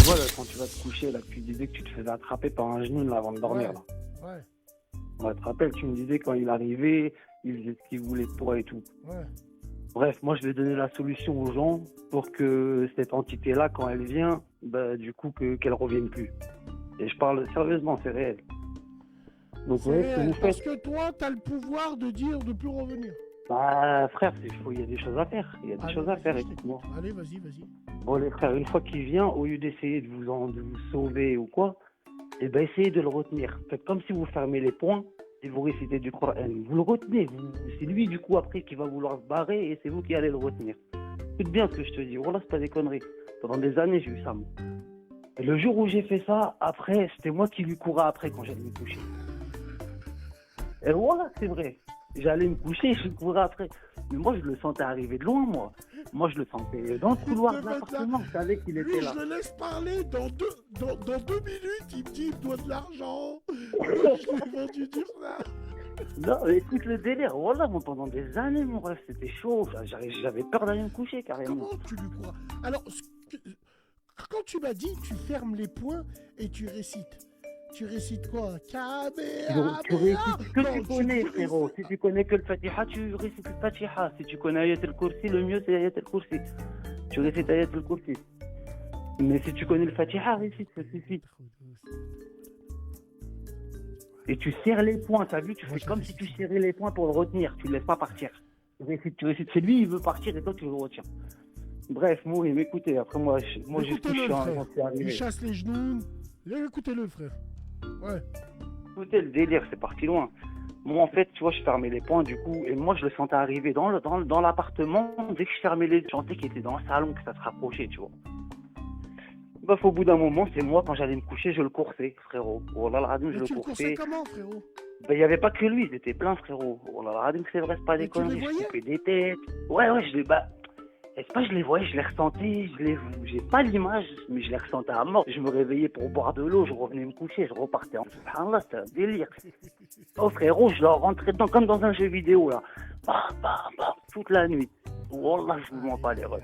Tu vois, là, quand tu vas te coucher, là, tu disais que tu te faisais attraper par un genou là, avant de dormir. Là. Ouais, Ouais, tu te rappelles, tu me disais quand il arrivait, il faisait ce qu'il voulait de toi et tout. ouais. Bref, moi, je vais donner la solution aux gens pour que cette entité-là, quand elle vient, bah, du coup, qu'elle revienne plus. Et je parle sérieusement, c'est réel. Donc, C'est ouais, ce que réel, vous parce faites, que toi, t'as le pouvoir de dire de plus revenir. bah, frère, il y a des choses à faire. Il y a des Allez, choses à vas-y, faire, je t'écoute. écoute-moi. Allez, vas-y. Bon, les frères, une fois qu'il vient, au lieu d'essayer de vous sauver ou quoi, eh ben, essayez de le retenir. Faites comme si vous fermez les poings et vous récitez du Coran. Vous le retenez. C'est lui, du coup, après, qui va vouloir se barrer et c'est vous qui allez le retenir. Écoute bien ce que je te dis. Voilà, c'est pas des conneries. Pendant des années, j'ai eu ça, moi. Et le jour où j'ai fait ça, après, c'était moi qui lui courais après quand j'allais me coucher. Et voilà, c'est vrai. J'allais me coucher, je lui courais après. Mais moi, je le sentais arriver de loin, moi. Moi, je le sentais dans le couloir de l'appartement. Je savais qu'il Lui, était là. je le laisse parler. Dans 2 minutes, il me dit il me doit de l'argent. Je lui ai vendu du ça. Non, mais écoute le délire. Voilà, moi, pendant des années, mon rêve, c'était chaud. J'avais peur d'aller me coucher, carrément. Comment tu lui crois? Alors, quand tu m'as dit, tu fermes les poings et tu récites. Tu récites quoi? Tu récites que Non, tu connais, tu frérot. Si tu connais que le Fatiha, tu récites le Fatiha. Si tu connais Ayat al-Kursi, le mieux c'est Ayat al-Kursi. Tu récites Ayat al-Kursi. Mais si tu connais le Fatiha, récite, ça suffit. Et tu serres les poings, t'as vu? Tu fais comme si tu serrais les poings pour le retenir. Tu le laisses pas partir. Tu récites. C'est lui, il veut partir et toi, tu le retiens. Bref, moi, m'écoutez. Après, moi, j'ai ce que je Écoutez-le, suis frère. Il arrivé. chasse les genoux. Écoutez-le, frère. Ouais. Écoutez, le délire, c'est parti loin. Moi, en fait, tu vois, je fermais les poings, du coup, et moi, je le sentais arriver dans l'appartement. Dès que je fermais les, je sentais qu'il était dans le salon, que ça se rapprochait, tu vois. Bref, au bout d'un moment, c'est moi, quand j'allais me coucher, je le coursais, frérot. Oh là là, je Mais le tu le coursais coursais. comment, frérot? Ben, il n'y avait pas que lui, ils étaient pleins, frérot. Oh là là, c'est vrai, c'est pas des Mais tu les conneries, je voyais? coupais des têtes. Ouais, je les, bah, est-ce pas, je les voyais, je les ressentais, j'ai pas l'image, mais je les ressentais à mort. Je me réveillais pour boire de l'eau, je revenais me coucher, je repartais. Subhanallah, c'était un délire. Oh frérot, je leur rentrais dedans comme dans un jeu vidéo, là. Bah, toute la nuit. Wallah, je vous mens pas les refs.